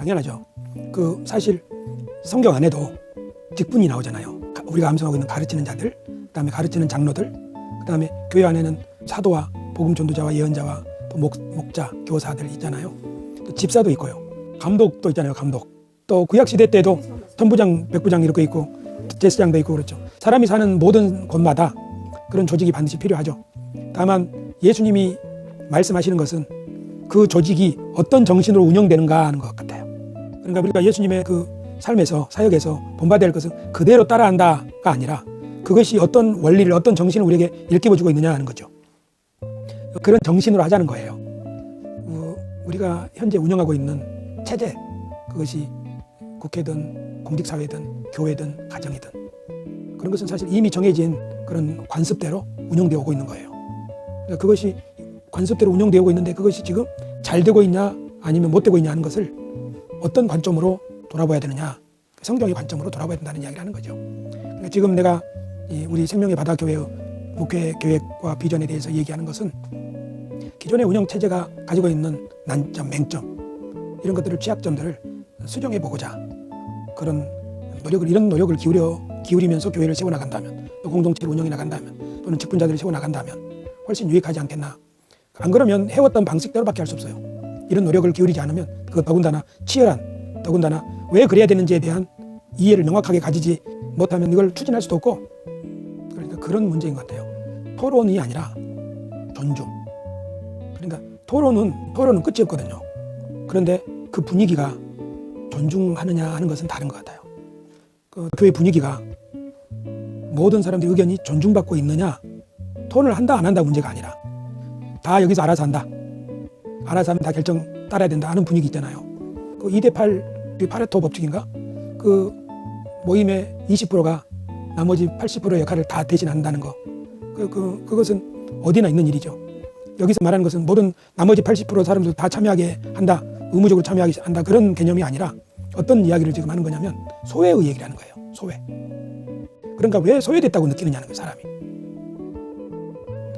당연하죠. 사실 성경 안에도 직분이 나오잖아요. 우리가 암송하고 있는 가르치는 자들, 그다음에 가르치는 장로들, 그다음에 교회 안에는 사도와 복음 전도자와 예언자와 또 목자, 교사들 있잖아요. 또 집사도 있고요. 감독도 있잖아요. 감독. 또 구약 시대 때도 천부장, 백부장 이렇게 있고 제사장도 있고 그렇죠. 사람이 사는 모든 곳마다 그런 조직이 반드시 필요하죠. 다만 예수님이 말씀하시는 것은 그 조직이 어떤 정신으로 운영되는가 하는 것 같아요. 그러니까 우리가 예수님의 그 삶에서 사역에서 본받아야 할 것은 그대로 따라한다가 아니라 그것이 어떤 원리를 어떤 정신을 우리에게 일깨워주고 있느냐 하는 거죠. 그런 정신으로 하자는 거예요. 우리가 현재 운영하고 있는 체제, 그것이 국회든 공직사회든 교회든 가정이든 그런 것은 사실 이미 정해진 그런 관습대로 운영되어 오고 있는 거예요. 그러니까 그것이 관습대로 운영되어 오고 있는데 그것이 지금 잘 되고 있냐 아니면 못 되고 있냐 하는 것을 어떤 관점으로 돌아봐야 되느냐, 성경의 관점으로 돌아봐야 된다는 이야기를 하는 거죠. 그러니까 지금 내가 우리 생명의 바다 교회의 목회 계획과 비전에 대해서 얘기하는 것은 기존의 운영 체제가 가지고 있는 난점, 맹점 이런 취약점들을 수정해 보고자 그런 이런 노력을 기울이면서 교회를 세워 나간다면, 또 공동체를 운영해 나간다면, 또는 직분자들을 세워 나간다면 훨씬 유익하지 않겠나. 안 그러면 해왔던 방식대로밖에 할 수 없어요. 이런 노력을 기울이지 않으면 그것 더군다나 치열한, 더군다나 왜 그래야 되는지에 대한 이해를 명확하게 가지지 못하면 이걸 추진할 수도 없고, 그러니까 그런 문제인 것 같아요. 토론이 아니라 존중. 그러니까 토론은 끝이 없거든요. 그런데 그 분위기가 존중하느냐 하는 것은 다른 것 같아요. 그 교회 분위기가 모든 사람들의 의견이 존중받고 있느냐, 토론을 한다 안 한다 문제가 아니라 다 여기서 알아서 한다, 알아서 하면 다 결정 따라야 된다 하는 분위기 있잖아요. 그 2대8 파레토 법칙인가? 그 모임의 20%가 나머지 80%의 역할을 다 대신한다는 거. 그것은 어디나 있는 일이죠. 여기서 말하는 것은 모든 나머지 80% 사람들 다 참여하게 한다, 의무적으로 참여하게 한다, 그런 개념이 아니라 어떤 이야기를 지금 하는 거냐면 소외의 얘기를 하는 거예요. 소외. 그러니까 왜 소외됐다고 느끼느냐는 거예요. 사람이.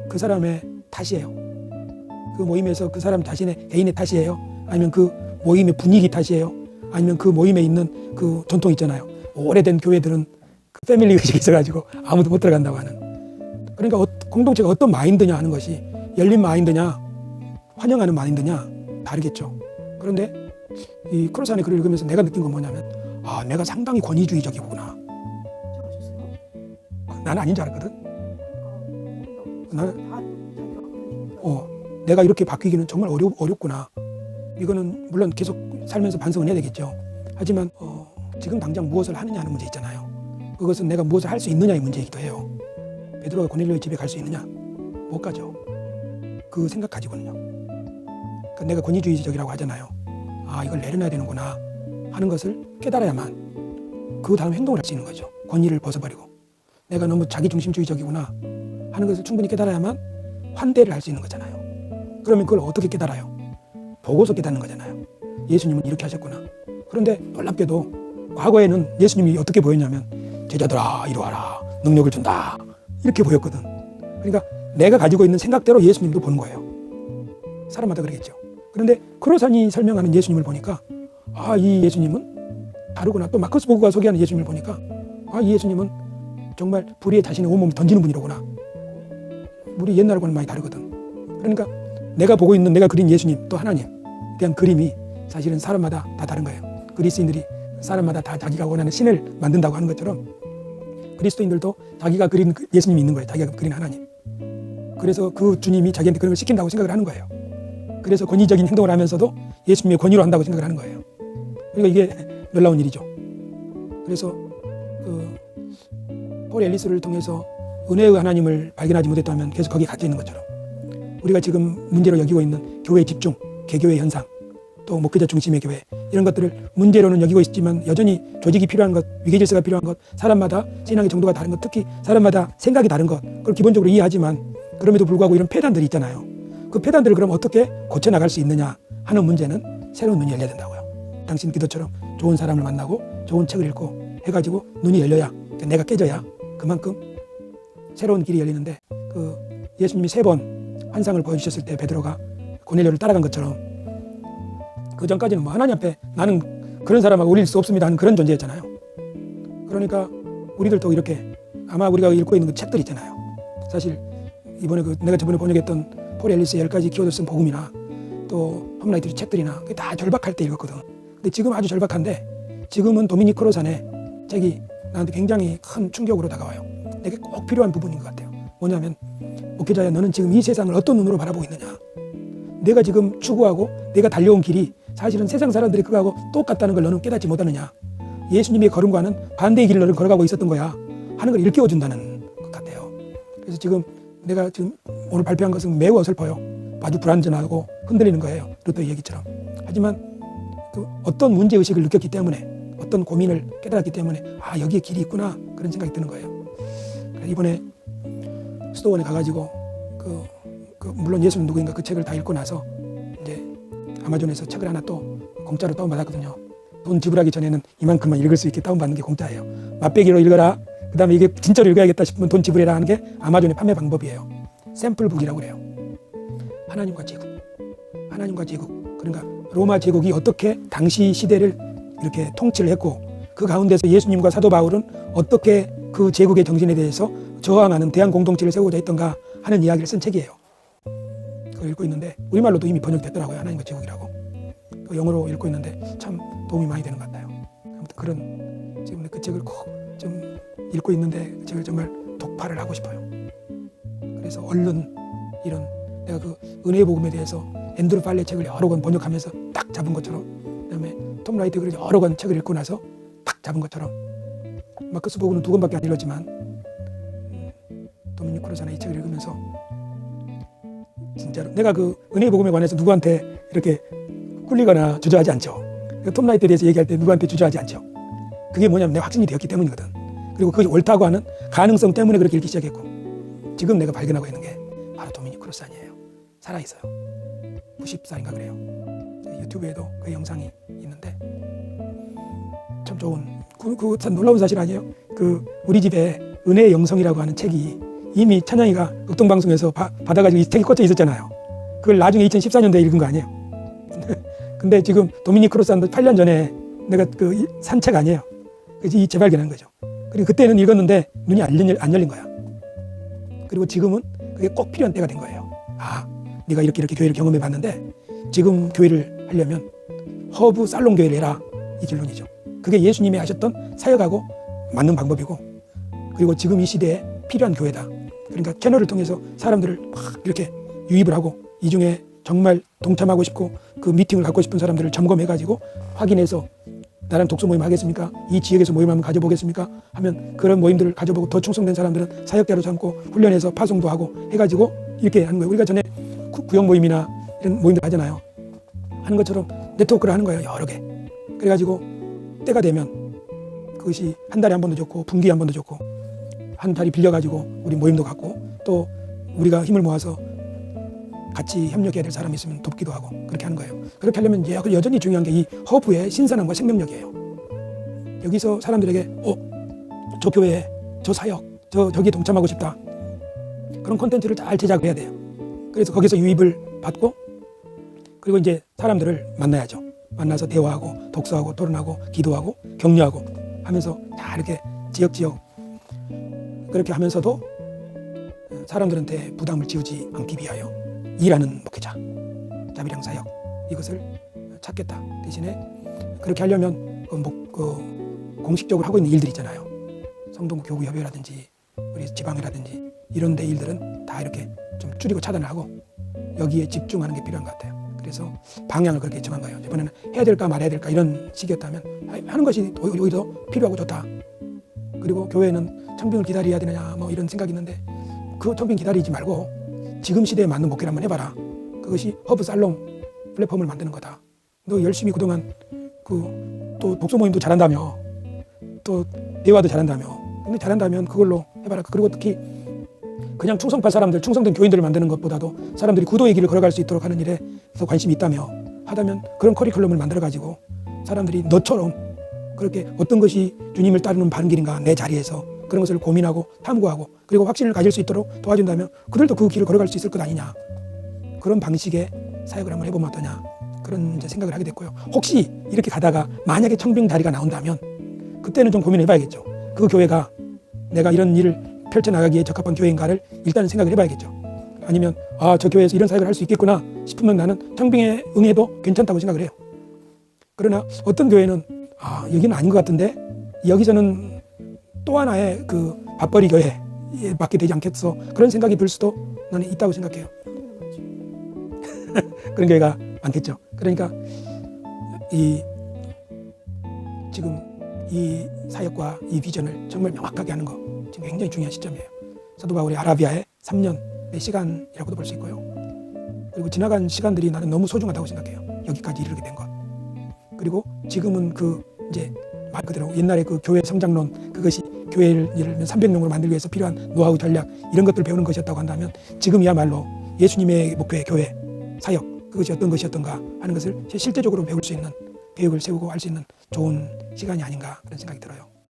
그 사람의 탓이에요. 그 모임에서 그 사람 자신의 개인의 탓이에요. 아니면 그 모임의 분위기 탓이에요. 아니면 그 모임에 있는 그 전통 있잖아요. 오래된 교회들은 그 패밀리 의식이 있어가지고 아무도 못 들어간다고 하는. 그러니까 공동체가 어떤 마인드냐 하는 것이 열린 마인드냐 환영하는 마인드냐 다르겠죠. 그런데 이 크로산의 글을 읽으면서 내가 느낀 건 뭐냐면, 내가 상당히 권위주의적이구나. 나는 아닌 줄 알았거든. 나는 내가 이렇게 바뀌기는 정말 어렵구나. 이거는 물론 계속 살면서 반성을 해야 되겠죠. 하지만 지금 당장 무엇을 하느냐 하는 문제 있잖아요. 그것은 내가 무엇을 할 수 있느냐의 문제이기도 해요. 베드로가 고넬료의 집에 갈 수 있느냐? 못 가죠. 그 생각 가지고는요. 그러니까 내가 권위주의적이라고 하잖아요. 이걸 내려놔야 되는구나 하는 것을 깨달아야만 그 다음 행동을 할 수 있는 거죠. 권위를 벗어버리고 내가 너무 자기중심주의적이구나 하는 것을 충분히 깨달아야만 환대를 할 수 있는 거잖아요. 그러면 그걸 어떻게 깨달아요? 보고서 깨닫는 거잖아요. 예수님은 이렇게 하셨구나. 그런데 놀랍게도 과거에는 예수님이 어떻게 보였냐면, 제자들아 이리 와라, 능력을 준다, 이렇게 보였거든. 그러니까 내가 가지고 있는 생각대로 예수님도 보는 거예요. 사람마다 그러겠죠. 그런데 크로산이 설명하는 예수님을 보니까 이 예수님은 다르구나. 또 마커스 보그가 소개하는 예수님을 보니까 이 예수님은 정말 불의에 자신의 온몸을 던지는 분이로구나. 우리 옛날하고는 많이 다르거든. 그러니까 내가 보고 있는, 내가 그린 예수님 또 하나님에 대한 그림이 사실은 사람마다 다 다른 거예요. 그리스인들이 사람마다 다 자기가 원하는 신을 만든다고 하는 것처럼 그리스도인들도 자기가 그린 예수님이 있는 거예요. 자기가 그린 하나님. 그래서 그 주님이 자기한테 그런 걸 시킨다고 생각을 하는 거예요. 그래서 권위적인 행동을 하면서도 예수님의 권위로 한다고 생각을 하는 거예요. 그러니까 이게 놀라운 일이죠. 그래서 폴 앨리스를 통해서 은혜의 하나님을 발견하지 못했다면 계속 거기에 갇혀 있는 것처럼, 우리가 지금 문제로 여기고 있는 교회 집중, 개교의 현상, 또 목회자 중심의 교회, 이런 것들을 문제로는 여기고 있지만 여전히 조직이 필요한 것, 위계질서가 필요한 것, 사람마다 신앙의 정도가 다른 것, 특히 사람마다 생각이 다른 것, 그걸 기본적으로 이해하지만 그럼에도 불구하고 이런 폐단들이 있잖아요. 그 폐단들을 그럼 어떻게 고쳐나갈 수 있느냐 하는 문제는 새로운 눈이 열려야 된다고요. 당신 기도처럼 좋은 사람을 만나고 좋은 책을 읽고 해가지고 눈이 열려야, 내가 깨져야 그만큼 새로운 길이 열리는데, 예수님이 3번 환상을 보여주셨을 때 베드로가 고넬료를 따라간 것처럼 그 전까지는 뭐 하나님 앞에 나는 그런 사람하고 어울릴 수 없습니다 하는 그런 존재였잖아요. 그러니까 우리들도 이렇게 아마 우리가 읽고 있는 그 책들 있잖아요. 사실 이번에 내가 저번에 번역했던 폴 앨리스의 10가지 키워드 쓴 복음이나 또 홈라이트 책들이나 그게 다 절박할 때 읽었거든. 근데 지금 아주 절박한데 지금은 도미닉 크로산의 책이 나한테 굉장히 큰 충격으로 다가와요. 내게 꼭 필요한 부분인 것 같아요. 뭐냐면 목회자야, 너는 지금 이 세상을 어떤 눈으로 바라보고 있느냐. 내가 지금 추구하고 내가 달려온 길이 사실은 세상 사람들이 그거하고 똑같다는 걸 너는 깨닫지 못하느냐. 예수님의 걸음과는 반대의 길을 너는 걸어가고 있었던 거야 하는 걸 일깨워준다는 것 같아요. 그래서 지금 내가 지금 오늘 발표한 것은 매우 어설퍼요. 아주 불안전하고 흔들리는 거예요. 루터의 얘기처럼. 하지만 그 어떤 문제의식을 느꼈기 때문에, 어떤 고민을 깨달았기 때문에 아, 여기에 길이 있구나 그런 생각이 드는 거예요. 이번에 수도원에 가가지고 물론 예수는 누구인가 그 책을 다 읽고 나서 이제 아마존에서 책을 하나 또 공짜로 다운받았거든요. 돈 지불하기 전에는 이만큼만 읽을 수 있게 다운받는 게 공짜예요. 맛배기로 읽어라. 그 다음에 이게 진짜로 읽어야겠다 싶으면 돈 지불해라 하는 게 아마존의 판매 방법이에요. 샘플북이라고 그래요. 하나님과 제국. 하나님과 제국. 그러니까 로마 제국이 어떻게 당시 시대를 이렇게 통치를 했고 그 가운데서 예수님과 사도 바울은 어떻게 그 제국의 정신에 대해서 저항하는 대한 공동체를 세우고자 했던가 하는 이야기를 쓴 책이에요. 그걸 읽고 있는데 우리말로도 이미 번역됐더라고요. 하나님과 제국이라고. 영어로 읽고 있는데 참 도움이 많이 되는 것 같아요. 아무튼 그런 지금 그 책을 꼭 좀 읽고 있는데 그 책을 정말 독파를 하고 싶어요. 그래서 얼른 이런 내가 그 은혜의 복음에 대해서 앤드루 팔레 책을 여러 권 번역하면서 딱 잡은 것처럼, 그다음에 톰 라이트 글 여러 권 책을 읽고 나서 딱 잡은 것처럼, 마커스 보그는 2권밖에 안 읽었지만 도미닉 크로산의 이 책을 읽으면서 진짜로 내가 그 은혜의 복음에 관해서 누구한테 이렇게 꿀리거나 주저하지 않죠. 톰 라이트에 대해서 얘기할 때 누구한테 주저하지 않죠. 그게 뭐냐면 내가 확신이 되었기 때문이거든. 그리고 그것이 옳다고 하는 가능성 때문에 그렇게 읽기 시작했고, 지금 내가 발견하고 있는 게 바로 도미닉 크로산이에요. 살아있어요. 90살인가 그래요. 유튜브에도 그 영상이 있는데 참 좋은, 참 놀라운 사실 아니에요? 우리 집에 은혜의 영성이라고 하는 책이 이미 찬양이가 극동방송에서 받아가지고 이 책이 꽂혀 있었잖아요. 그걸 나중에 2014년도에 읽은 거 아니에요. 근데 지금 도미닉 크로산도 8년 전에 내가 산 책 아니에요. 그래서 이 재발견한 거죠. 그리고 그때는 읽었는데 눈이 안 열린 거야. 그리고 지금은 그게 꼭 필요한 때가 된 거예요. 아, 네가 이렇게 교회를 경험해 봤는데 지금 교회를 하려면 허브 살롱 교회를 해라. 이 결론이죠. 그게 예수님이 하셨던 사역하고 맞는 방법이고, 그리고 지금 이 시대에 필요한 교회다. 그러니까 채널을 통해서 사람들을 막 이렇게 유입을 하고, 이 중에 정말 동참하고 싶고 그 미팅을 갖고 싶은 사람들을 점검해가지고 확인해서 나랑 독서 모임 하겠습니까? 이 지역에서 모임 한번 가져보겠습니까? 하면 그런 모임들을 가져보고 더 충성된 사람들은 사역자로 삼고 훈련해서 파송도 하고 해가지고 이렇게 하는 거예요. 우리가 전에 구역 모임이나 이런 모임들 하잖아요. 하는 것처럼 네트워크를 하는 거예요. 여러 개. 그래가지고 때가 되면 그것이 한 달에 한 번도 좋고 분기에 한 번도 좋고, 한 자리 빌려가지고 우리 모임도 갖고 또 우리가 힘을 모아서 같이 협력해야 될 사람이 있으면 돕기도 하고 그렇게 하는 거예요. 그렇게 하려면 여전히 중요한 게 이 허브의 신선함과 생명력이에요. 여기서 사람들에게 저 교회, 저 사역, 저기에 동참하고 싶다. 그런 콘텐츠를 잘 제작해야 돼요. 그래서 거기서 유입을 받고, 그리고 이제 사람들을 만나야죠. 만나서 대화하고 독서하고 토론하고 기도하고 격려하고 하면서 다 이렇게 지역지역 그렇게 하면서도 사람들한테 부담을 지우지 않기 위하여 일하는 목회자, 자비랑 사역, 이것을 찾겠다. 대신에 그렇게 하려면 공식적으로 하고 있는 일들이 있잖아요. 성동구 교구협의회라든지 우리 지방회라든지 이런 데 일들은 다 이렇게 좀 줄이고 차단을 하고 여기에 집중하는 게 필요한 것 같아요. 그래서 방향을 그렇게 정한 거예요. 이번에는 해야 될까 말아야 될까 이런 식이었다면 하는 것이 오히려 필요하고 좋다. 그리고 교회는 청빙을 기다려야 되느냐 뭐 이런 생각이 있는데, 그 청빙 기다리지 말고 지금 시대에 맞는 목회를 한번 해봐라. 그것이 허브 살롱 플랫폼을 만드는 거다. 너 열심히 그동안 또 독서 모임도 잘한다며, 또 대화도 잘한다며. 근데 잘한다면 그걸로 해봐라. 그리고 특히 그냥 충성파 사람들, 충성된 교인들을 만드는 것보다도 사람들이 구도의 길을 걸어갈 수 있도록 하는 일에 더 관심이 있다며 하다면 그런 커리큘럼을 만들어가지고 사람들이 너처럼 그렇게 어떤 것이 주님을 따르는 바른 길인가, 내 자리에서 그런 것을 고민하고 탐구하고 그리고 확신을 가질 수 있도록 도와준다면 그들도 그 길을 걸어갈 수 있을 것 아니냐. 그런 방식의 사역을 한번 해보면 어떠냐. 그런 이제 생각을 하게 됐고요. 혹시 이렇게 가다가 만약에 청빙 자리가 나온다면 그때는 좀 고민을 해봐야겠죠. 그 교회가 내가 이런 일을 펼쳐나가기에 적합한 교회인가를 일단은 생각을 해봐야겠죠. 아니면 저 교회에서 이런 사역을 할 수 있겠구나 싶으면 나는 청빙에 응해도 괜찮다고 생각을 해요. 그러나 어떤 교회는 여기는 아닌 것 같은데 여기서는 또 하나의 그 밥벌이 교회에 맡게 되지 않겠어, 그런 생각이 들 수도 나는 있다고 생각해요. 그런 교회가 많겠죠. 그러니까 지금 이 사역과 이 비전을 정말 명확하게 하는 거 지금 굉장히 중요한 시점이에요. 사도 바울이 아라비아에 3년의 시간이라고도 볼 수 있고요. 그리고 지나간 시간들이 나는 너무 소중하다고 생각해요. 여기까지 이르게 된 것. 그리고 지금은 이제 말 그대로 옛날에 그 교회 성장론, 그것이 교회를 예를 들면 300명으로 만들기 위해서 필요한 노하우, 전략 이런 것들을 배우는 것이었다고 한다면 지금이야말로 예수님의 목표의 교회, 사역, 그것이 어떤 것이었던가 하는 것을 실제적으로 배울 수 있는, 계획을 세우고 할 수 있는 좋은 시간이 아닌가 그런 생각이 들어요.